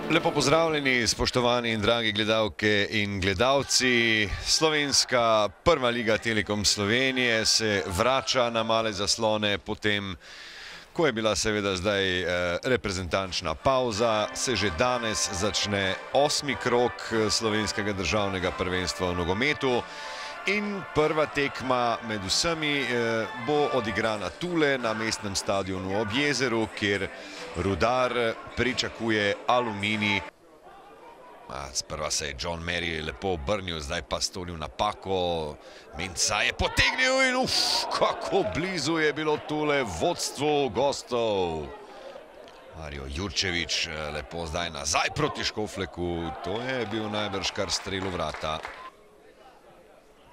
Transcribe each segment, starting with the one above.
Lepo pozdravljeni, spoštovani in dragi gledalke in gledalci. Slovenska prva liga Telekom Slovenije se vrača na male zaslone potem, ko je bila seveda zdaj reprezentančna pauza, se že danes začne 8. krog slovenskega državnega prvenstva v nogometu. In prva tekma med vsemi bo odigrana tule na mestnem stadionu ob jezeru, kjer Rudar pričakuje Aluminij. Sprva se je John Mary lepo obrnil, zdaj pa storil napako. Menca je potegnil in kako blizu je bilo tule vodstvu gostov. Mario Jurčević lepo zdaj nazaj proti Škofleku. To je bil najbrž kar strel v vrata.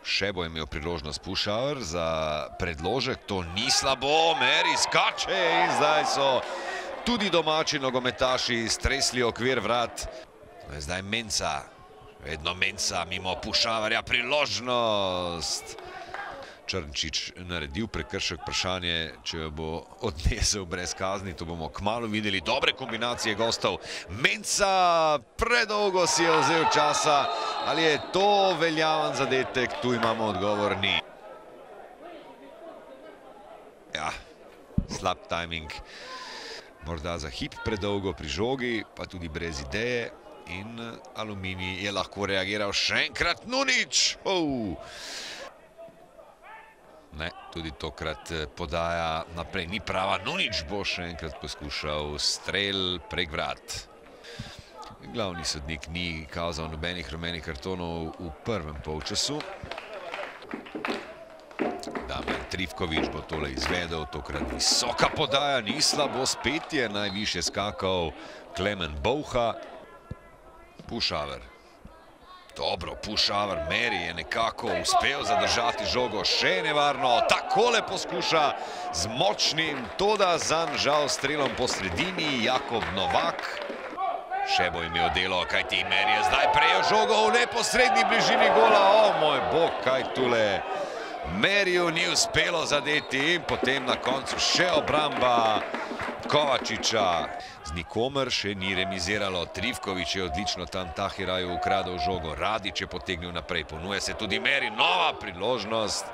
Še bo imel priložnost Pušauer za predložek, to ni slabo, Mary skače in zdaj so tudi domači nogometaši stresli okvir vrat. To je zdaj Menca, vedno Menca mimo Pušauerja, priložnost. Črnčič naredil prekršek, vprašanje, če jo bo odnesel brez kazni, to bomo kmalu videli. Dobre kombinacije gostov. Menca predolgo si je vzel časa, ali je to veljaven zadetek, tu imamo odgovor, ni. Ja, slab timing. Morda za hip predolgo pri žogi, pa tudi brez ideje. In Aluminij je lahko reagiral še enkrat. Nunić! Ne, tudi tokrat podaja naprej ni prava. Nunić bo še enkrat poskušal strel prek vrat. Glavni sodnik ni kazal nobenih rumenih kartonov v prvem polčasu. Damjan Trifković bo tole izvedel, tokrat visoka podaja, ni slabo, spet je najviše skakal Klemen Bouha. Pušauer. Dobro, Pušauer, Mary je nekako uspel zadržati žogo, še nevarno, takole poskuša z močnim, toda zanj žal strelom po sredini, Jakob Novak. Še bo imel delo, kajti Mary je zdaj prejel žogo v neposredni bližini gola. O moj bog, kaj tule Maryju ni uspelo zadeti in potem na koncu še obramba Kovačiča. Z nikomer še ni remiziralo. Trifković je odlično tam Tahiraju ukradel žogo. Radić je potegnil naprej. Ponuja se tudi Mary. Nova priložnost.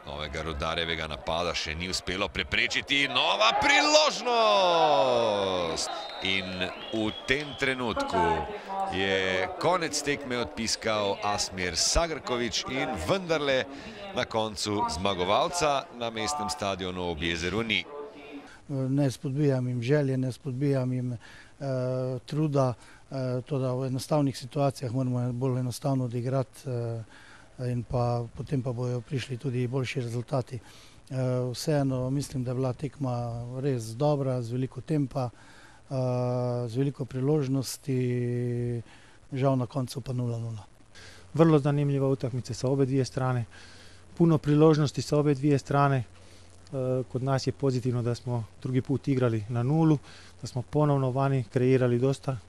Novega Rudarjevega napada še ni uspelo preprečiti. Nova priložnost! In v tem trenutku je konec tekme odpiskal Asmir Sagrković in vendarle na koncu zmagovalca na mestnem stadionu ob jezeru ni. Ne spodbijam jim želje, ne spodbijam jim truda, toda v enostavnih situacijah moramo bolj enostavno odigrati in potem pa bojo prišli tudi boljši rezultati. Vseeno mislim, da je bila tekma res dobra, z veliko tempa, z veliko priložnosti, žal na koncu pa 0:0. Vrlo zanimljiva utakmica sa obe dvije strane, puno priložnosti sa obe dvije strane. Kod nas je pozitivno da smo drugi put igrali na nulu, da smo ponovno vani kreirali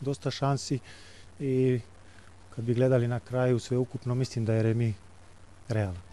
dosta šansi i kad bi gledali na kraju sveukupno mislim da je remi realan.